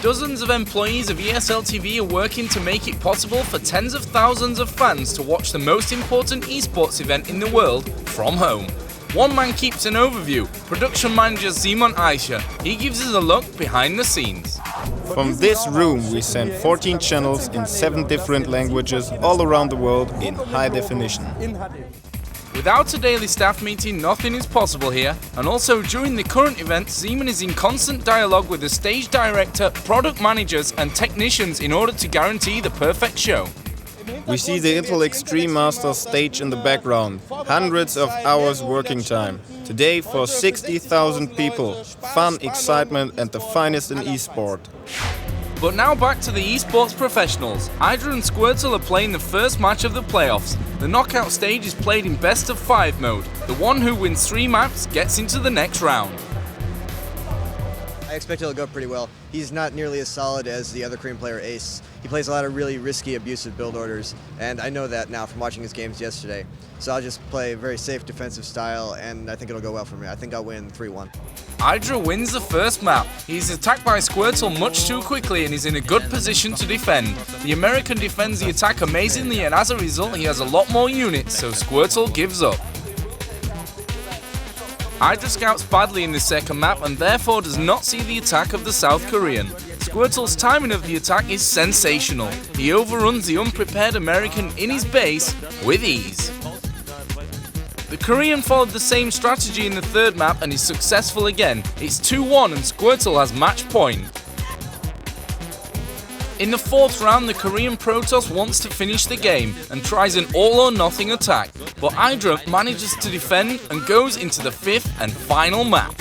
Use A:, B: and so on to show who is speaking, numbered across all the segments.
A: Dozens of employees of esl-tv are working to make it possible for tens of thousands of fans to watch the most important esports event in the world from home. One man keeps an overview, production manager Simon Aisha. He gives us a look behind the scenes.
B: From this room we send 14 channels in 7 different languages all around the world in high definition.
A: Without a daily staff meeting, nothing is possible here, and also during the current event, Simon is in constant dialogue with the stage director, product managers and technicians in order to guarantee the perfect show.
B: We see the Intel Extreme Masters stage in the background, hundreds of hours working time. Today for 60,000 people, fun, excitement and the finest in esport.
A: But now back to the esports professionals. Hydra and Squirtle are playing the first match of the playoffs. The knockout stage is played in best of 5 mode. The one who wins 3 maps gets into the next round.
C: I expect it'll go pretty well. He's not nearly as solid as the other Korean player Ace. He plays a lot of really risky, abusive build orders, and I know that now from watching his games yesterday. So I'll just play a very safe defensive style, and I think it'll go well for me. I think I'll win 3-1.
A: Hydra wins the first map. He's attacked by Squirtle much too quickly and is in a good position to defend. The American defends the attack amazingly, and as a result he has a lot more units, so Squirtle gives up. Hydra scouts badly in the second map and therefore does not see the attack of the South Korean. Squirtle's timing of the attack is sensational. He overruns the unprepared American in his base with ease. The Korean followed the same strategy in the third map and is successful again. It's 2-1 and Squirtle has match point. In the fourth round, the Korean Protoss wants to finish the game and tries an all-or-nothing attack, but Hydra manages to defend and goes into the fifth and final map.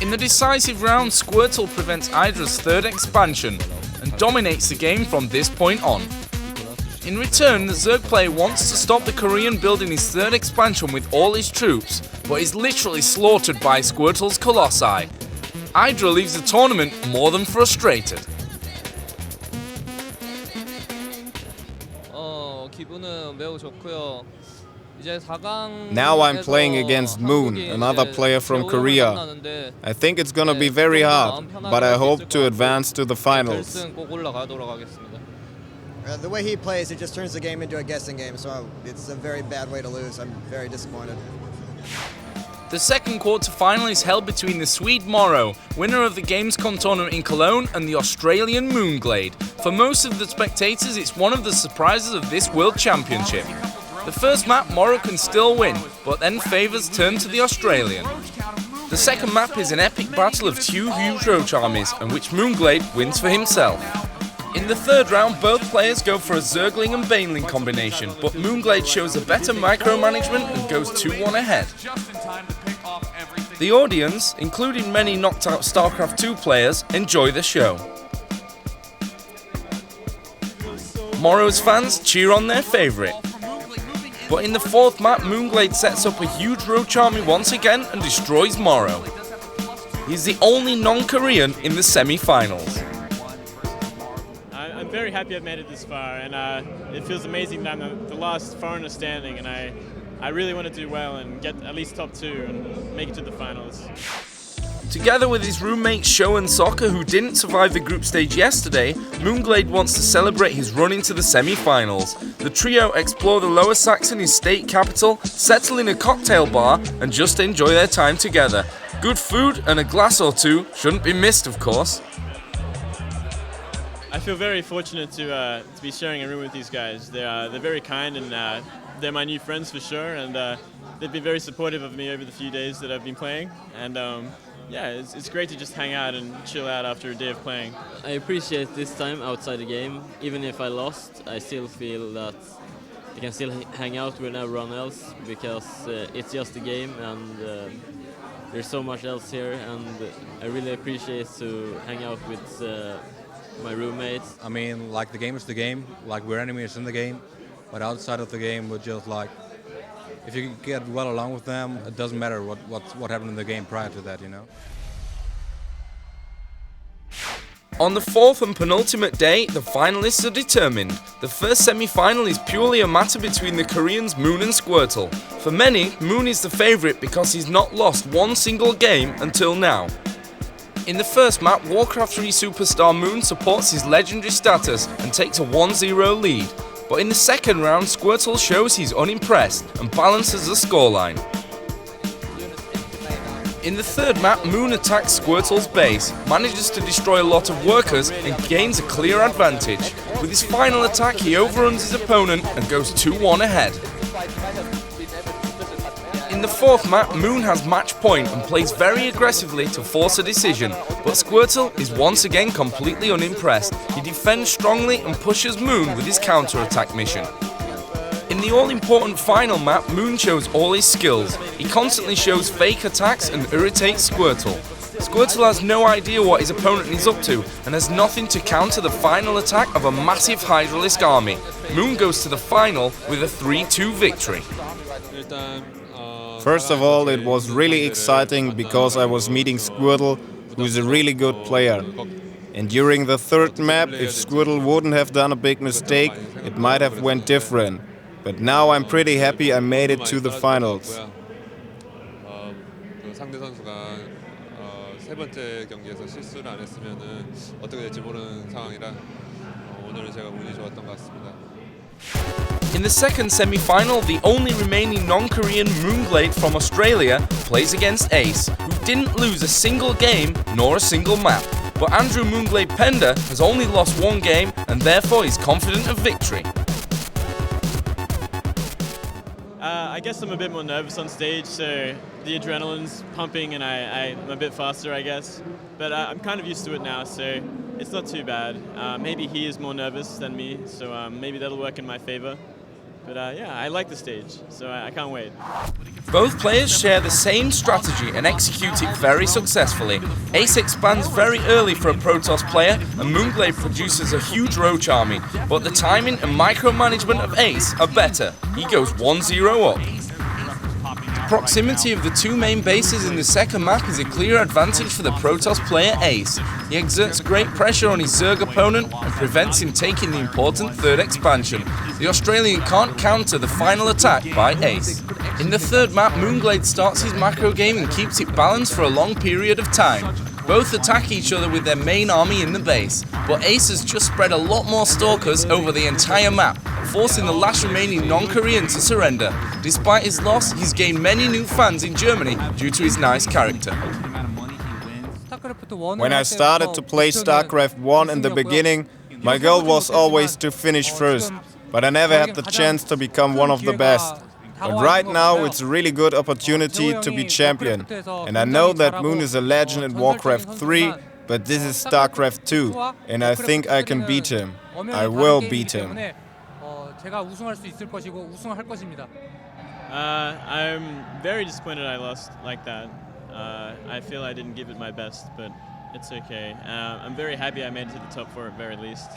A: In the decisive round, Squirtle prevents Hydra's third expansion and dominates the game from this point on. In return, the Zerg player wants to stop the Korean building his third expansion with all his troops, but is literally slaughtered by Squirtle's Colossi. Hydra leaves the tournament more than frustrated.
B: Now I'm playing against Moon, another player from Korea. I think it's gonna be very hard, but I hope to advance to the finals.
C: The way he plays, it just turns the game into a guessing game, so it's a very bad way to lose. I'm very disappointed.
A: The second quarter-final is held between the Swede Morrow, winner of the Gamescom tournament in Cologne, and the Australian Moonglade. For most of the spectators, it's one of the surprises of this World Championship. The first map, Morrow can still win, but then favours turn to the Australian. The second map is an epic battle of 2 huge roach armies, in which Moonglade wins for himself. In the third round, both players go for a Zergling and Baneling combination, but Moonglade shows a better micromanagement and goes 2-1 ahead. The audience, including many knocked out StarCraft II players, enjoy the show. Morrow's fans cheer on their favourite. But in the fourth map, Moonglade sets up a huge roach army once again and destroys Morrow. He's the only non-Korean in the semi-finals.
D: I'm very happy I've made it this far, and it feels amazing that I'm the last foreigner standing, and I really want to do well and get at least top 2 and make it to the finals.
A: Together with his roommates Show and Soccer, who didn't survive the group stage yesterday, Moonglade wants to celebrate his run into the semi-finals. The trio explore the Lower Saxony state capital, settle in a cocktail bar, and just enjoy their time together. Good food and a glass or 2 shouldn't be missed, of course.
D: I feel very fortunate to be sharing a room with these guys. They're very kind, and they're my new friends for sure, and they've been very supportive of me over the few days that I've been playing. And yeah, it's great to just hang out and chill out after a day of playing.
E: I appreciate this time outside the game. Even if I lost, I still feel that I can still hang out with everyone else, because it's just a game, and there's so much else here, and I really appreciate to hang out with my roommates.
F: I mean, like, the game is the game, like, we're enemies in the game, but outside of the game we're just like, if you get well along with them, it doesn't matter what happened in the game prior to that, you know.
A: On the fourth and penultimate day, the finalists are determined. The first semi-final is purely a matter between the Koreans Moon and Squirtle. For many, Moon is the favourite because he's not lost one single game until now. In the first map, Warcraft 3 superstar Moon supports his legendary status and takes a 1-0 lead. But in the second round, Squirtle shows he's unimpressed and balances the scoreline. In the third map, Moon attacks Squirtle's base, manages to destroy a lot of workers and gains a clear advantage. With his final attack, he overruns his opponent and goes 2-1 ahead. In the fourth map, Moon has match point and plays very aggressively to force a decision, but Squirtle is once again completely unimpressed. He defends strongly and pushes Moon with his counter-attack mission. In the all-important final map, Moon shows all his skills. He constantly shows fake attacks and irritates Squirtle. Squirtle has no idea what his opponent is up to and has nothing to counter the final attack of a massive Hydralisk army. Moon goes to the final with a 3-2 victory.
B: First of all, it was really exciting because I was meeting Squirtle, who is a really good player. And during the third map, if Squirtle wouldn't have done a big mistake, it might have went different. But now I'm pretty happy I made it to the finals.
G: 상대 선수가 세 번째 경기에서 실수를 안 했으면은 어떻게 될지 모르는 상황이라 오늘은 제가 운이 좋았던 것 같습니다.
A: In the second semi-final, the only remaining non-Korean Moonglade from Australia plays against Ace, who didn't lose a single game nor a single map. But Andrew Moonglade Pender has only lost one game and therefore is confident of victory.
D: I guess I'm a bit more nervous on stage, so the adrenaline's pumping and I'm a bit faster, I guess. But I'm kind of used to it now, so it's not too bad. Maybe he is more nervous than me, so maybe that'll work in my favor. But yeah, I like the stage, so I can't wait.
A: Both players share the same strategy and execute it very successfully. Ace expands very early for a Protoss player and Moonglade produces a huge roach army, but the timing and micromanagement of Ace are better. He goes 1-0 up. The proximity of the two main bases in the second map is a clear advantage for the Protoss player Ace. He exerts great pressure on his Zerg opponent and prevents him taking the important third expansion. The Australian can't counter the final attack by Ace. In the third map, Moonglade starts his macro game and keeps it balanced for a long period of time. Both attack each other with their main army in the base, but Ace has just spread a lot more stalkers over the entire map, forcing the last remaining non-Korean to surrender. Despite his loss, he's gained many new fans in Germany due to his nice character.
B: When I started to play StarCraft 1 in the beginning, my goal was always to finish first, but I never had the chance to become one of the best. But right now it's a really good opportunity to be champion. And I know that Moon is a legend in Warcraft 3, but this is StarCraft 2, and I think I can beat him. I will beat him.
D: I'm very disappointed I lost like that. I feel I didn't give it my best, but it's okay. I'm very happy I made it to the top 4 at very least.